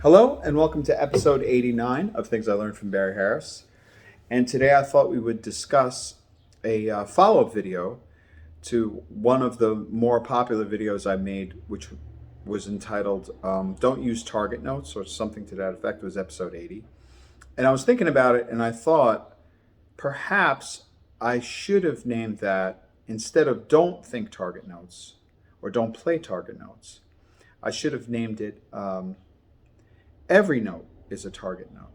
Hello and welcome to episode 89 of Things I Learned from Barry Harris. And today I thought we would discuss a follow-up video to one of the more popular videos I made, which was entitled Don't Use Target Notes, or something to that effect. It was episode 80. And I was thinking about it and I thought perhaps I should have named that, instead of Don't Think Target Notes or Don't Play Target Notes, I should have named it Every Note is a Target Note.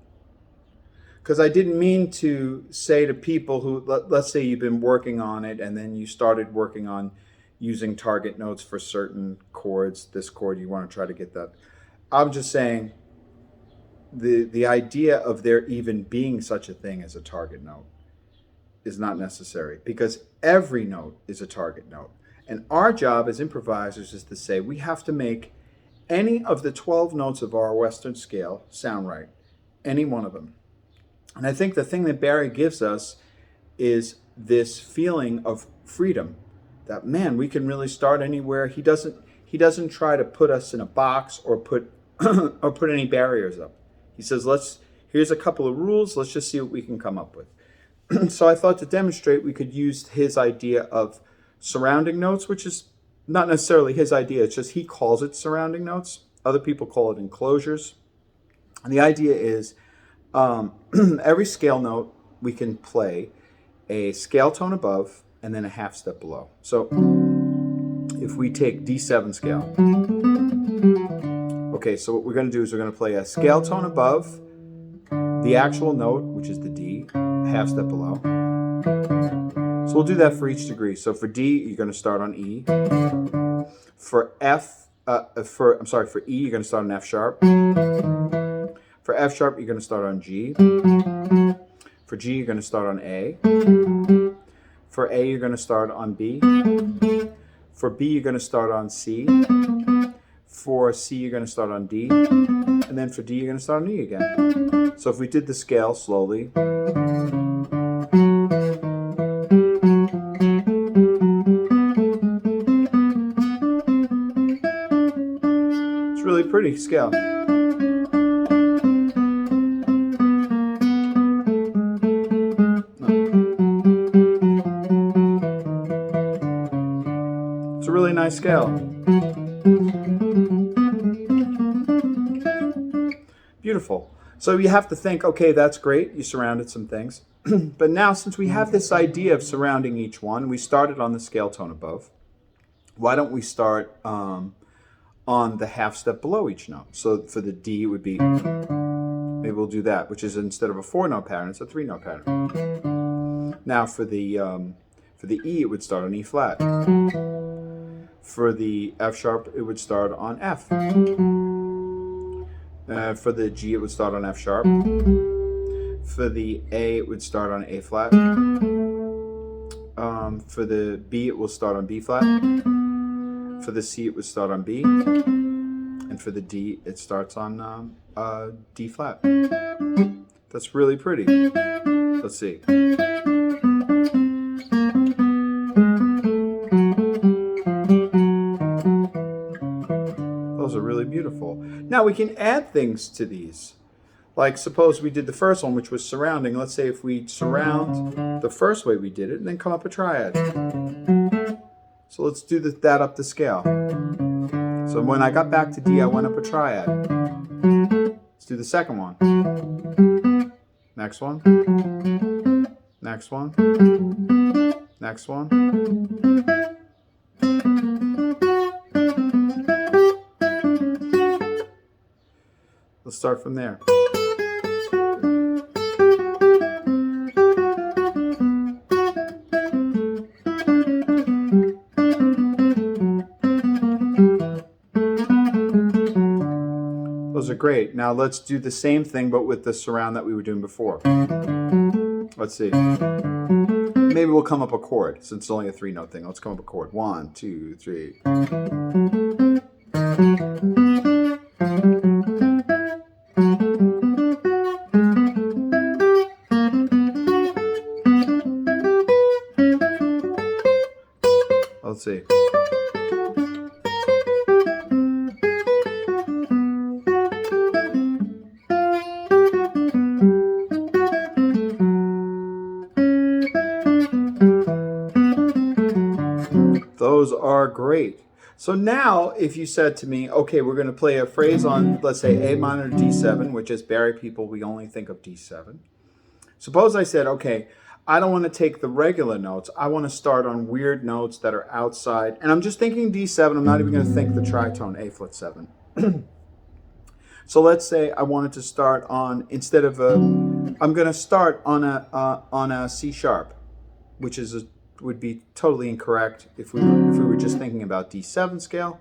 Because I didn't mean to say to people who, let's say you've been working on it and then you started working on using target notes for certain chords, this chord, you want to try to get that. I'm just saying the idea of there even being such a thing as a target note is not necessary, because every note is a target note. And our job as improvisers is to say we have to make any of the 12 notes of our Western scale sound right, any one of them. And I think the thing that Barry gives us is this feeling of freedom, that, man, we can really start anywhere. He doesn't try to put us in a box or put any barriers up. He says, here's a couple of rules, let's just see what we can come up with. So I thought to demonstrate we could use his idea of surrounding notes, which is not necessarily his idea, it's just he calls it surrounding notes. Other people call it enclosures. And the idea is every scale note we can play a scale tone above and then a half step below. So if we take D7 scale, okay, so what we're going to do is we're going to play a scale tone above the actual note, which is the D, a half step below. So we'll do that for each degree. So for D, you're going to start on E. For for E, you're going to start on F sharp. For F sharp, you're going to start on G. For G, you're going to start on A. For A, you're going to start on B. For B, you're going to start on C. For C, you're going to start on D. And then for D, you're going to start on E again. So if we did the scale slowly, it's really pretty scale. It's a really nice scale. Beautiful. So you have to think, okay, that's great. You surrounded some things. But now, since we have this idea of surrounding each one, we started on the scale tone above. Why don't we start on the half step below each note? So for the D, it would be, maybe we'll do that, which is, instead of a 4-note pattern, it's a 3-note pattern. Now for the E, it would start on E flat. For the F sharp, it would start on F. For the G, it would start on F sharp. For the A, it would start on A flat. For the B, it will start on B flat. For the C, it would start on B. And for the D, it starts on D flat. That's really pretty. Let's see. Those are really beautiful. Now we can add things to these. Like suppose we did the first one, which was surrounding. Let's say if we surround the first way we did it and then come up a triad. So let's do that up the scale. So when I got back to D, I went up a triad. Let's do the second one. Next one. Next one. Next one. Let's start from there. Those are great. Now let's do the same thing, but with the surround that we were doing before. Let's see. Maybe we'll come up a chord, since it's only a 3-note thing. Let's come up a chord. 1, 2, 3. Let's see. Those are great. So now if you said to me, okay, we're going to play a phrase on, let's say, A minor D7, which is Barry people, we only think of D7. Suppose I said, okay, I don't want to take the regular notes. I want to start on weird notes that are outside. And I'm just thinking D7. I'm not even going to think the tritone A flat 7. So let's say I wanted to start on, instead of a, I'm going to start on a C sharp, which is would be totally incorrect if we were just thinking about D7 scale,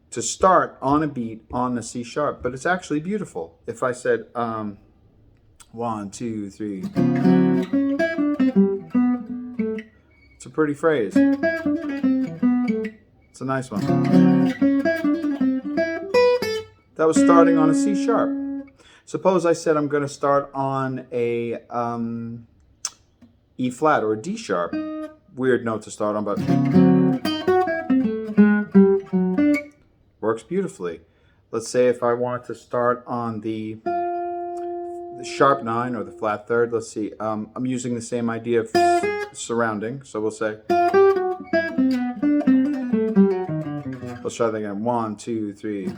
to start on a beat on the C sharp. But it's actually beautiful. If I said 1, 2, 3, it's a pretty phrase. It's a nice one. That was starting on a C sharp. Suppose I said I'm going to start on a E flat or a D sharp. Weird note to start on, but works beautifully. Let's say if I wanted to start on the sharp 9 or the flat third, let's see, I'm using the same idea of surrounding, so we'll say, let's try that again, 1, 2, 3.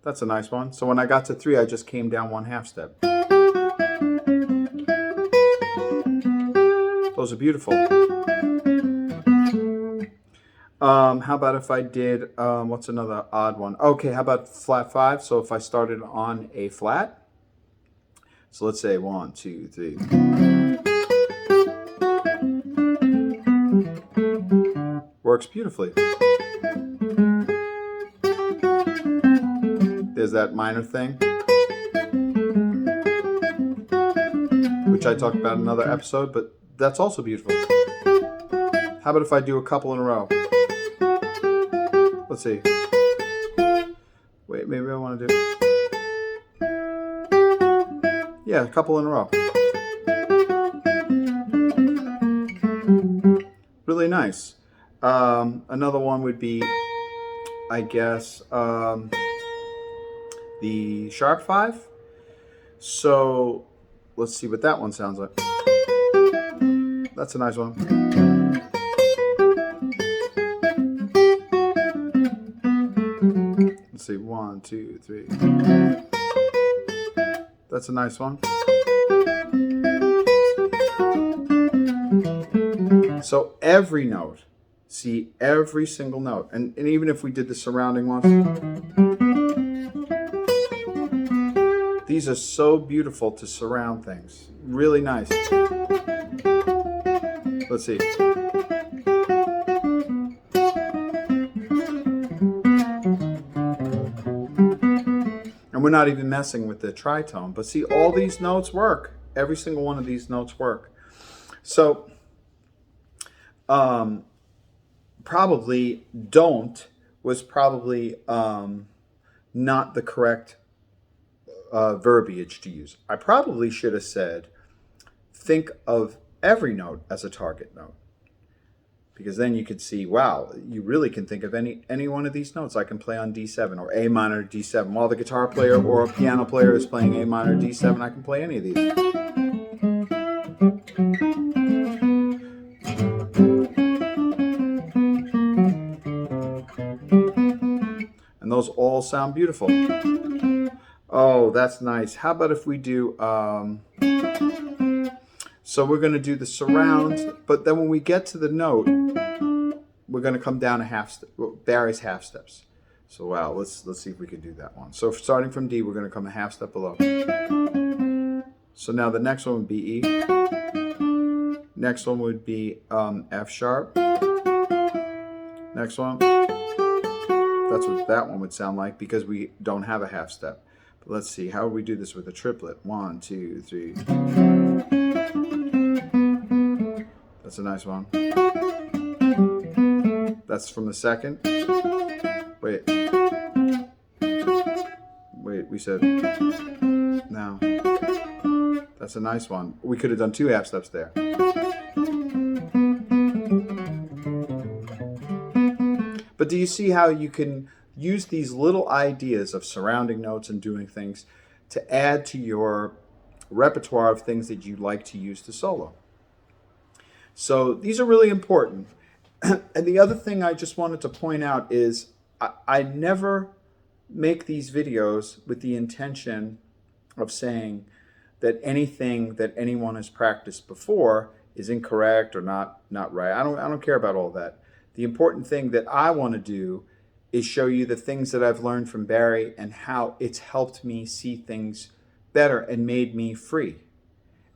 That's a nice one. So when I got to 3, I just came down 1/2 step. Those are beautiful. How about if I did, what's another odd one? Okay, how about flat 5? So if I started on a flat, so let's say 1, 2, 3. Works beautifully. There's that minor thing, which I talked about in another episode, but that's also beautiful. How about if I do a couple in a row? Let's see. Wait, maybe I want to do... Yeah, a couple in a row. Really nice. Another one would be, I guess, the sharp 5. So let's see what that one sounds like. That's a nice one. Let's see, 1, 2, 3. That's a nice one. So every note, see every single note, and even if we did the surrounding ones, these are so beautiful to surround things. Really nice. Let's see. And we're not even messing with the tritone, but see, all these notes work. Every single one of these notes work. So, probably don't was probably not the correct verbiage to use. I probably should have said, think of every note as a target note. Because then you could see, wow, you really can think of any one of these notes I can play on D7 or A minor D7. While the guitar player or a piano player is playing A minor D7, I can play any of these. And those all sound beautiful. Oh, that's nice. How about if we do... So we're going to do the surround, but then when we get to the note, we're going to come down a half step, Barry's half steps. So wow, let's see if we can do that one. So starting from D, we're going to come a half step below. So now the next one would be E. Next one would be F sharp. Next one. That's what that one would sound like because we don't have a half step. But let's see, how would we do this with a triplet? 1, 2, 3. That's a nice one. That's from the second. Wait, we said, no. That's a nice one. We could have done 2 half steps there. But do you see how you can use these little ideas of surrounding notes and doing things to add to your repertoire of things that you like to use to solo? So these are really important. And the other thing I just wanted to point out is I never make these videos with the intention of saying that anything that anyone has practiced before is incorrect or not right. I don't care about all that. The important thing that I want to do is show you the things that I've learned from Barry and how it's helped me see things better and made me free.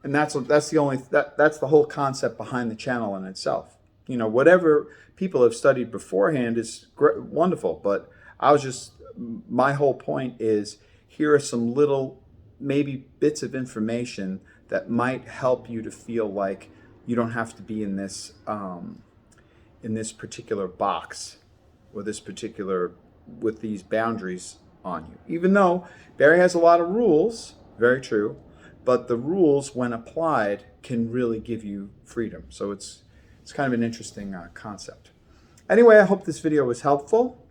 And that's the whole concept behind the channel in itself. You know, whatever people have studied beforehand is wonderful, but my whole point is, here are some little maybe bits of information that might help you to feel like you don't have to be in this particular box or with these boundaries on you. Even though Barry has a lot of rules, very true, but the rules, when applied, can really give you freedom. So it's kind of an interesting concept. Anyway, I hope this video was helpful,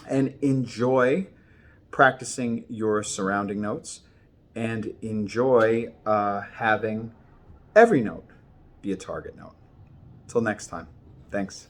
and enjoy practicing your surrounding notes, and enjoy having every note be a target note. Till next time, thanks.